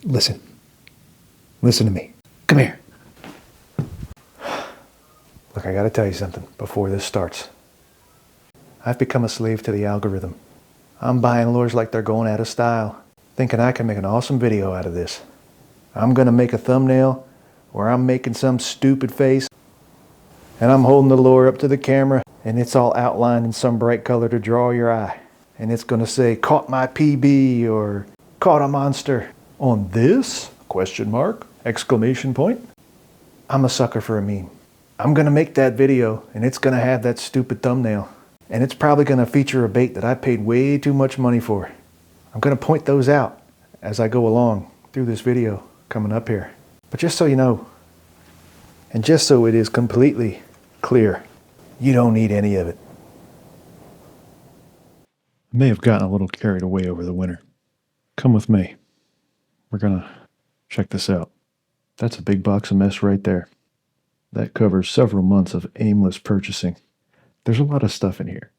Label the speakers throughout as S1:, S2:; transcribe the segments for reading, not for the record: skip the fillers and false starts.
S1: Listen. Listen to me. Come here. Look, I gotta tell you something before this starts. I've become a slave to the algorithm. I'm buying lures like they're going out of style, thinking I can make an awesome video out of this. I'm gonna make a thumbnail where I'm making some stupid face and I'm holding the lure up to the camera and it's all outlined in some bright color to draw your eye. And it's gonna say, caught my PB or caught a monster. On this? Question mark? Exclamation point. I'm a sucker for a meme. I'm gonna make that video and it's gonna have that stupid thumbnail. And it's probably gonna feature a bait that I paid way too much money for. I'm gonna point those out as I go along through this video coming up here. But just so you know, and just so it is completely clear, you don't need any of it. I may have gotten a little carried away over the winter. Come with me. We're gonna check this out. That's a big box of mess right there. That covers several months of aimless purchasing. There's a lot of stuff in here.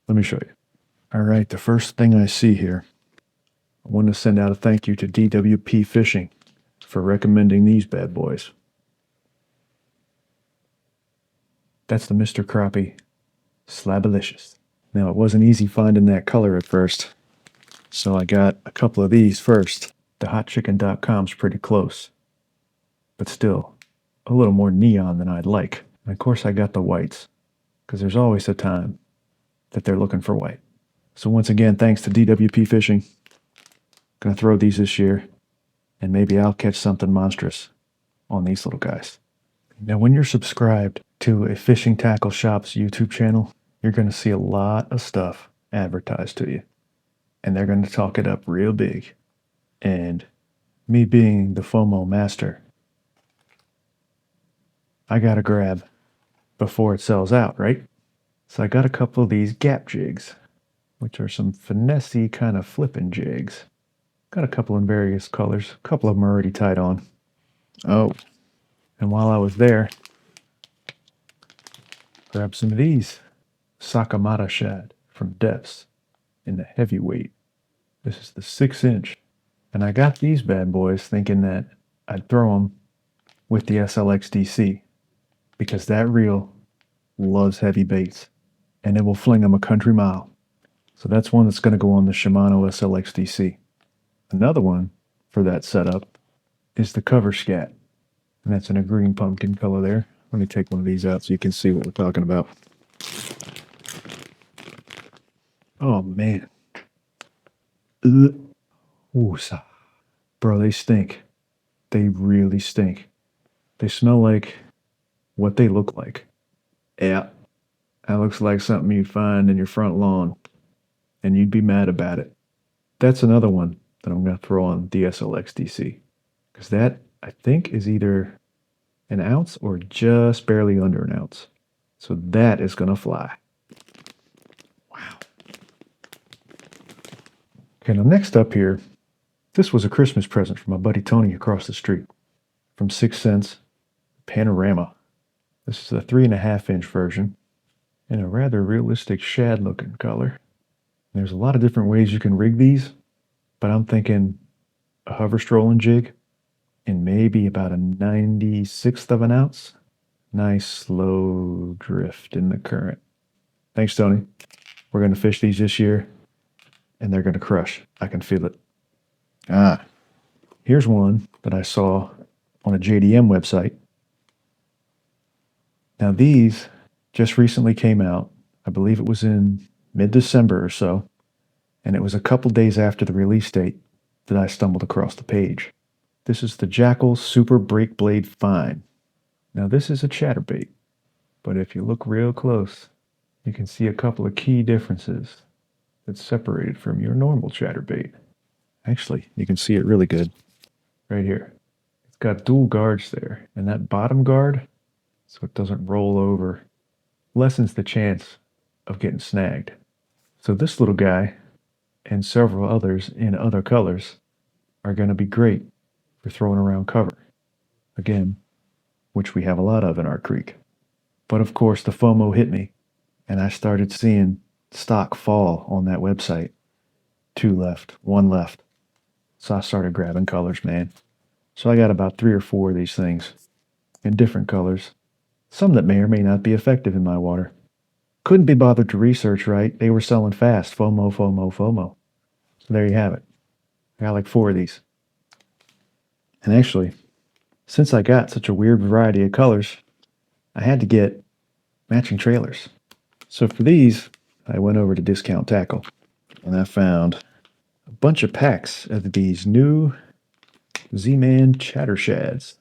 S1: Let me show you. All right, the first thing I see here, I want to send out a thank you to DWP Fishing for recommending these bad boys. That's the Mr. Crappie Slabalicious. Now, it wasn't easy finding that color at first, so I got a couple of these first. The hotchicken.com's pretty close, but still a little more neon than I'd like. And of course, I got the whites, because there's always a time that they're looking for white. So once again, thanks to DWP Fishing. Gonna throw these this year, and maybe I'll catch something monstrous on these little guys. Now, when you're subscribed to a Fishing Tackle Shop's YouTube channel, you're gonna see a lot of stuff advertised to you, and they're gonna talk it up real big. And me being the FOMO master, I gotta grab before it sells out, right? So I got a couple of these gap jigs, which are some finessey kind of flipping jigs. Got a couple in various colors. A couple of them are already tied on. Oh, and while I was there, grabbed some of these Sakamata shad from Depths in the heavyweight. This is the 6-inch. And I got these bad boys thinking that I'd throw them with the SLX-DC because that reel loves heavy baits and it will fling them a country mile. So that's one that's going to go on the Shimano SLX-DC. Another one for that setup is the Cover Scat. And that's in a green pumpkin color there. Let me take one of these out so you can see what we're talking about. Oh, man. Ugh. Ooh, bro, they stink. They really stink. They smell like what they look like. Yeah, that looks like something you'd find in your front lawn, and you'd be mad about it. That's another one that I'm going to throw on the SLX-DC, because that, I think, is either an ounce or just barely under an ounce. So that is going to fly. Wow. Okay, now next up here, this was a Christmas present from my buddy Tony across the street. From 6 Cents, Panorama. This is a 3.5-inch version in a rather realistic shad-looking color. There's a lot of different ways you can rig these, but I'm thinking a hover strolling jig in maybe about a 96th of an ounce. Nice slow drift in the current. Thanks, Tony. We're going to fish these this year, and they're going to crush. I can feel it. Here's one that I saw on a JDM website. Now these just recently came out. I believe it was in mid-December or so, and it was a couple days after the release date that I stumbled across the page. This is the Jackal Super Break Blade Fine. Now this is a chatterbait, but if you look real close, you can see a couple of key differences that's separated from your normal chatterbait. Actually, you can see it really good right here. It's got dual guards there, and that bottom guard, so it doesn't roll over, lessens the chance of getting snagged. So this little guy and several others in other colors are going to be great for throwing around cover. Again, which we have a lot of in our creek. But of course, the FOMO hit me, and I started seeing stock fall on that website. 2 left, 1 left. So I started grabbing colors, man. So I got about 3 or 4 of these things in different colors, some that may or may not be effective in my water. Couldn't be bothered to research, right? They were selling fast. FOMO, FOMO, FOMO. So there you have it. I got like 4 of these. And actually, since I got such a weird variety of colors, I had to get matching trailers. So for these, I went over to Discount Tackle and I found a bunch of packs of these new Z-Man Chatter Shads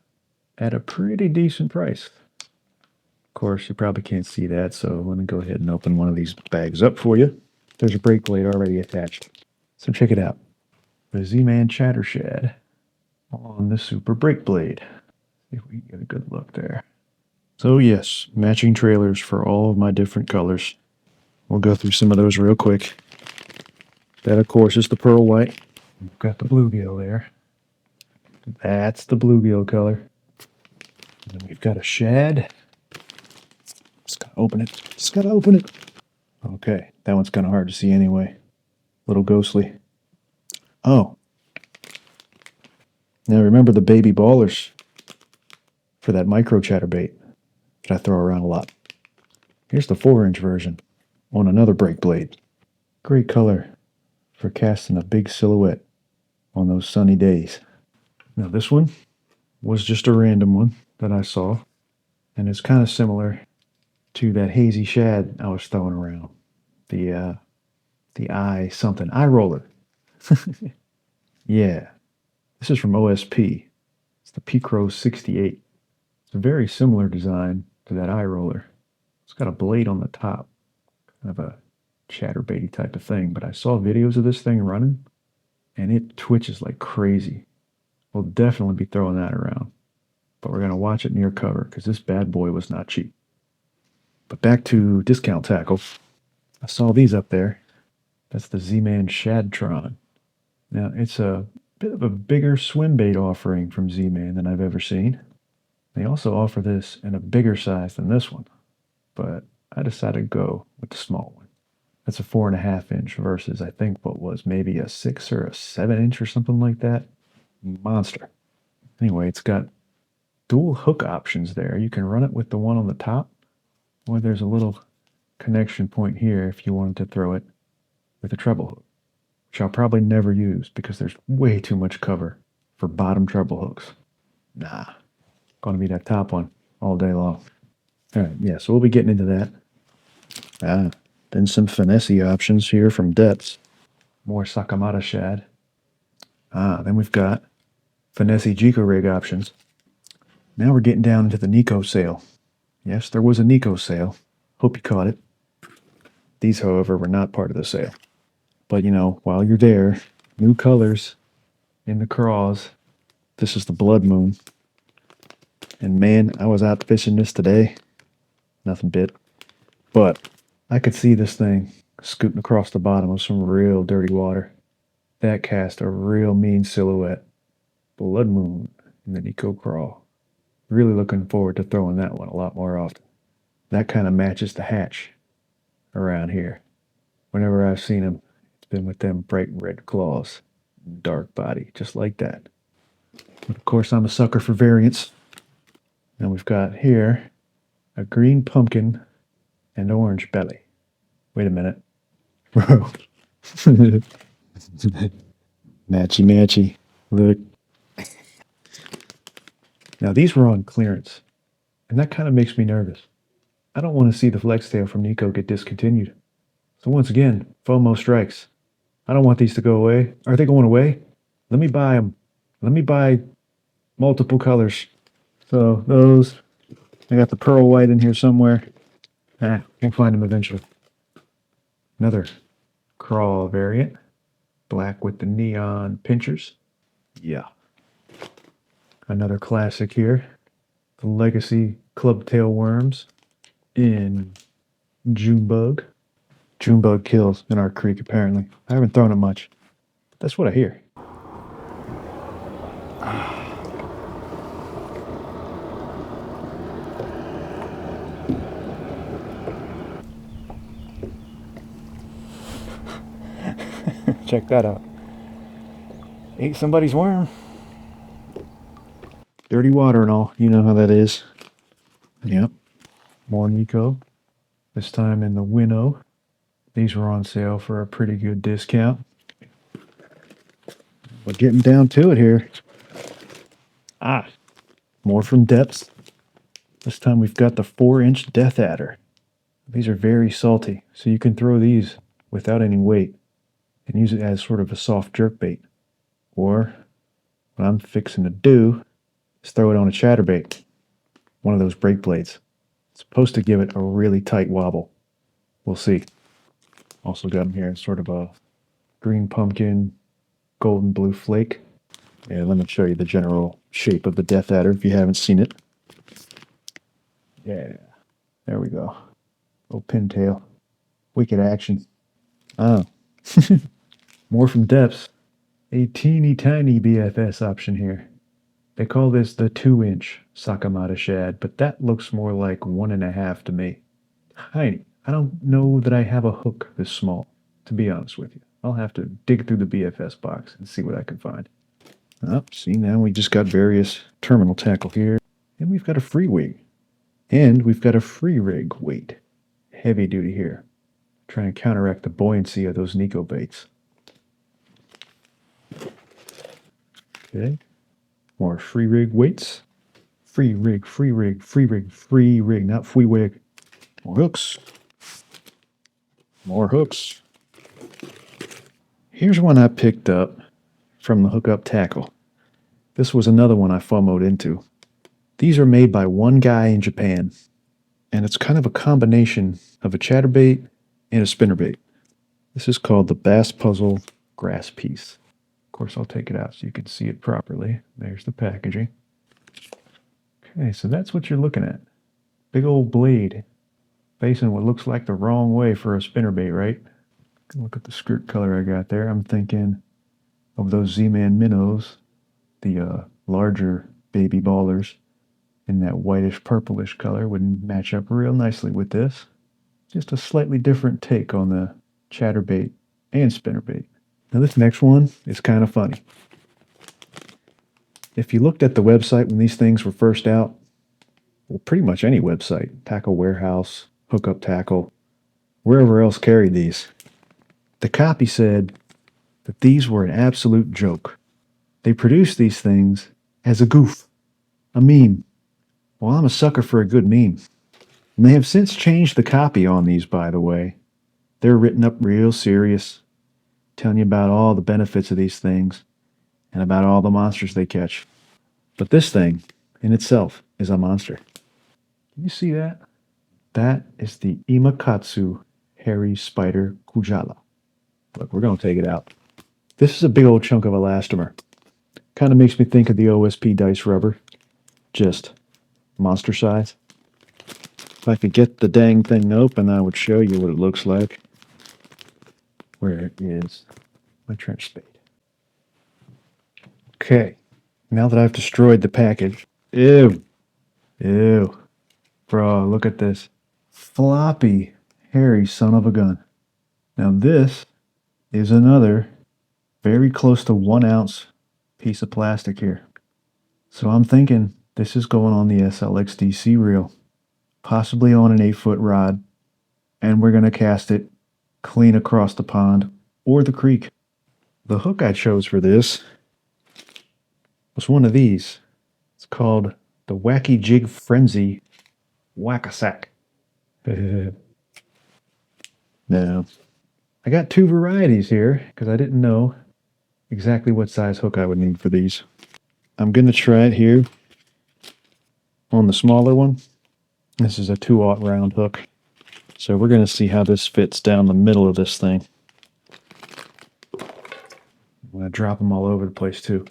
S1: at a pretty decent price. Of course, you probably can't see that, so let me go ahead and open one of these bags up for you. There's a brake blade already attached. So check it out. The Z-Man Chatter Shad on the Super Brake Blade. See if we can get a good look there. So yes, matching trailers for all of my different colors. We'll go through some of those real quick. That, of course, is the pearl white. We've got the bluegill there. That's the bluegill color. And then we've got a shad. Just gotta open it. Just gotta open it. Okay, that one's kind of hard to see anyway. Little ghostly. Oh. Now remember the baby ballers for that micro chatterbait that I throw around a lot. Here's the 4-inch version on another brake blade. Great color for casting a big silhouette on those sunny days. Now this one was just a random one that I saw, and it's kind of similar to that hazy shad I was throwing around. The eye roller. Yeah, this is from OSP. It's the Picro 68. It's a very similar design to that eye roller. It's got a blade on the top, kind of a chatterbaity type of thing, but I saw videos of this thing running, and it twitches like crazy. We'll definitely be throwing that around, but we're going to watch it near cover because this bad boy was not cheap. But back to Discount Tackle. I saw these up there. That's the Z-Man Shadtron. Now, it's a bit of a bigger swim bait offering from Z-Man than I've ever seen. They also offer this in a bigger size than this one, but I decided to go with the small one. That's a 4.5-inch versus I think what was maybe a 6 or a 7-inch or something like that. Monster. Anyway, it's got dual hook options there. You can run it with the one on the top, or there's a little connection point here if you wanted to throw it with a treble hook, which I'll probably never use because there's way too much cover for bottom treble hooks. Nah, gonna be that top one all day long. All right, yeah, so we'll be getting into that. Then some finesse options here from Debts. More Sakamata shad. Then we've got finesse Jiko rig options. Now we're getting down into the Nico sale. Yes, there was a Nico sale. Hope you caught it. These, however, were not part of the sale. But, you know, while you're there, new colors in the craws. This is the Blood Moon. And man, I was out fishing this today. Nothing bit. But I could see this thing scooting across the bottom of some real dirty water. That cast a real mean silhouette. Blood Moon in the Nico crawl. Really looking forward to throwing that one a lot more often. That kind of matches the hatch around here. Whenever I've seen him, it's been with them bright red claws. Dark body, just like that. But of course, I'm a sucker for variants. And we've got here a green pumpkin and orange belly. Wait a minute. Bro. Matchy matchy. Look. Now these were on clearance, and that kind of makes me nervous. I don't want to see the flex tail from Nico get discontinued. So once again, FOMO strikes. I don't want these to go away. Are they going away? Let me buy them. Let me buy multiple colors. So those, I got the pearl white in here somewhere. We'll find them eventually. Another crawl variant. Black with the neon pinchers. Yeah. Another classic here. The Legacy Clubtail Worms in Junebug. Junebug kills in our creek, apparently. I haven't thrown it much. But that's what I hear. Check that out. Ate somebody's worm. Dirty water and all. You know how that is. Yep. More Nico. This time in the Winnow. These were on sale for a pretty good discount. We're getting down to it here. Ah, more from Depths. This time we've got the 4-inch Death Adder. These are very salty, so you can throw these without any weight and use it as sort of a soft jerk bait. Or, what I'm fixing to do is throw it on a chatterbait, one of those brake blades. It's supposed to give it a really tight wobble. We'll see. Also got them here in sort of a green pumpkin, golden blue flake. Yeah, let me show you the general shape of the Death Adder if you haven't seen it. Yeah, there we go. Little pintail. Wicked action. Oh, more from Depths. A teeny tiny BFS option here. They call this the 2-inch Sakamata shad, but that looks more like 1.5 to me. Tiny. I don't know that I have a hook this small, to be honest with you. I'll have to dig through the BFS box and see what I can find. Oh, see, now we just got various terminal tackle here. And we've got a free wig. And we've got a free rig weight. Heavy duty here. Try and counteract the buoyancy of those Nico baits. Okay. More free rig weights. Free rig, free rig, free rig, free rig, not free wig. More hooks. More hooks. Here's one I picked up from the Hookup Tackle. This was another one I FOMO'd into. These are made by one guy in Japan, and it's kind of a combination of a chatterbait and a spinnerbait. This is called the Bass Puzzle Grass Piece. Of course, I'll take it out so you can see it properly. There's the packaging. Okay, so that's what you're looking at. Big old blade facing what looks like the wrong way for a spinnerbait, right? Look at the skirt color I got there. I'm thinking of those Z-Man minnows, the larger baby ballers, in that whitish purplish color would match up real nicely with this. Just a slightly different take on the chatterbait and spinnerbait. Now this next one is kind of funny. If you looked at the website when these things were first out, well, pretty much any website, Tackle Warehouse, Hookup Tackle, wherever else carried these, the copy said that these were an absolute joke. They produced these things as a goof, a meme. Well, I'm a sucker for a good meme. And they have since changed the copy on these, by the way. They're written up real serious, telling you about all the benefits of these things and about all the monsters they catch. But this thing, in itself, is a monster. Can you see that? That is the Imakatsu Hairy Spider Kujala. Look, we're going to take it out. This is a big old chunk of elastomer. Kind of makes me think of the OSP dice rubber. Just monster size. If I could get the dang thing open, I would show you what it looks like. Where is my trench spade? Okay, now that I've destroyed the package. Ew. Ew. Bro, look at this. Floppy, hairy son of a gun. Now this is another very close to 1 ounce piece of plastic here. So I'm thinking this is going on the SLXDC reel, possibly on an 8-foot rod, and we're going to cast it clean across the pond or the creek. The hook I chose for this was one of these. It's called the Wacky Jig Frenzy Whack-a-Sack. Now, I got 2 varieties here because I didn't know exactly what size hook I would need for these. I'm going to try it here on the smaller one. This is a 2/0 round hook. So we're going to see how this fits down the middle of this thing. I'm going to drop them all over the place too.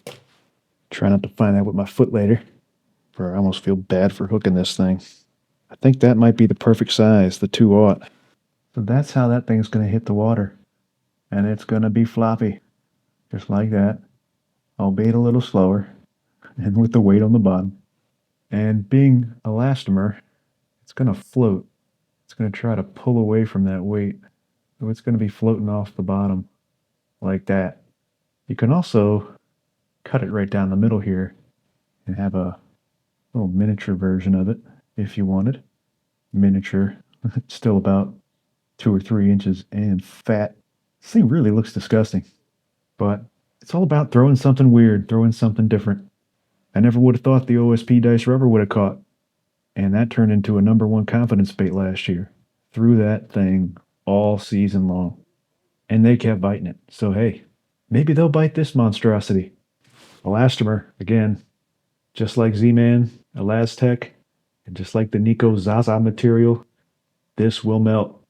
S1: Try not to find out with my foot later, or I almost feel bad for hooking this thing. I think that might be the perfect size, the 2/0. So that's how that thing's going to hit the water. And it's going to be floppy, just like that, albeit a little slower, and with the weight on the bottom. And being elastomer, it's going to float. It's going to try to pull away from that weight. So it's going to be floating off the bottom like that. You can also cut it right down the middle here and have a little miniature version of it if you wanted. Miniature, still about 2 or 3 inches and fat. This thing really looks disgusting, but it's all about throwing something weird, throwing something different. I never would have thought the OSP dice rubber would have caught, and that turned into a #1 confidence bait last year. Threw that thing all season long, and they kept biting it. So hey, maybe they'll bite this monstrosity. Elastomer, again, just like Z-Man, Elastec, and just like the Nico Zaza material, this will melt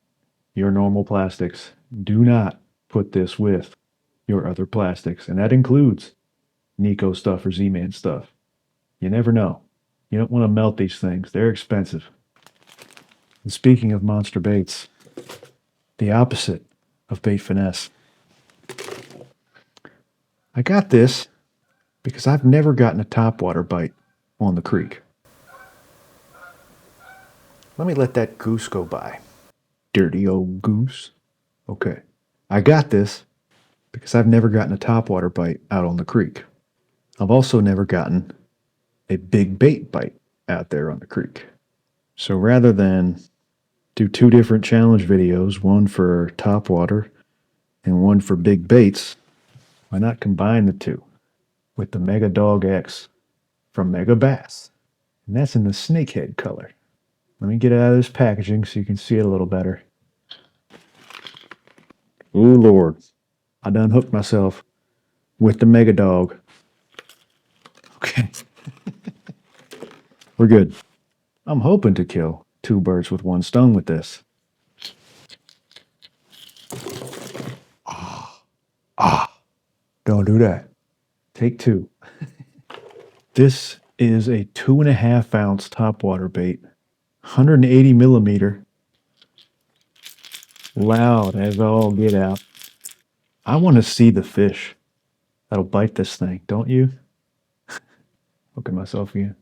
S1: your normal plastics. Do not put this with your other plastics, and that includes Nico stuff or Z-Man stuff. You never know. You don't want to melt these things. They're expensive. And speaking of monster baits, the opposite of bait finesse. I got this because I've never gotten a topwater bite on the creek. Let me let that goose go by. Dirty old goose. Okay. I got this because I've never gotten a topwater bite out on the creek. I've also never gotten a big bait bite out there on the creek. So rather than do 2 different challenge videos, one for topwater and one for big baits, why not combine the two with the Mega Dog X from Mega Bass? And that's in the snakehead color. Let me get it out of this packaging so you can see it a little better. Oh Lord, I done hooked myself with the Mega Dog. Okay. We're good. I'm hoping to kill 2 birds with 1 stone with this. Don't do that. Take 2. This is a 2.5 ounce topwater bait, 180 millimeter, loud as all get out. I want to see the fish that'll bite this thing, don't you? Look at myself again.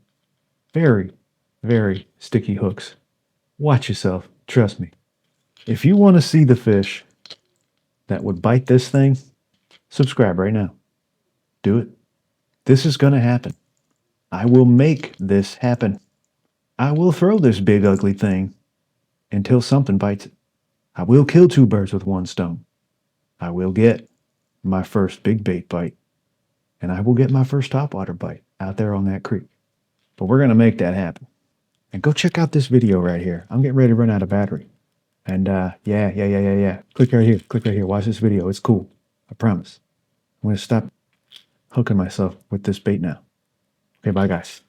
S1: Very, very sticky hooks. Watch yourself. Trust me. If you want to see the fish that would bite this thing, subscribe right now. Do it. This is going to happen. I will make this happen. I will throw this big ugly thing until something bites it. I will kill 2 birds with 1 stone. I will get my first big bait bite. And I will get my first topwater bite out there on that creek. But we're going to make that happen. And go check out this video right here. I'm getting ready to run out of battery. And yeah. Click right here. Click right here. Watch this video. It's cool. I promise. I'm going to stop hooking myself with this bait now. Okay, bye guys.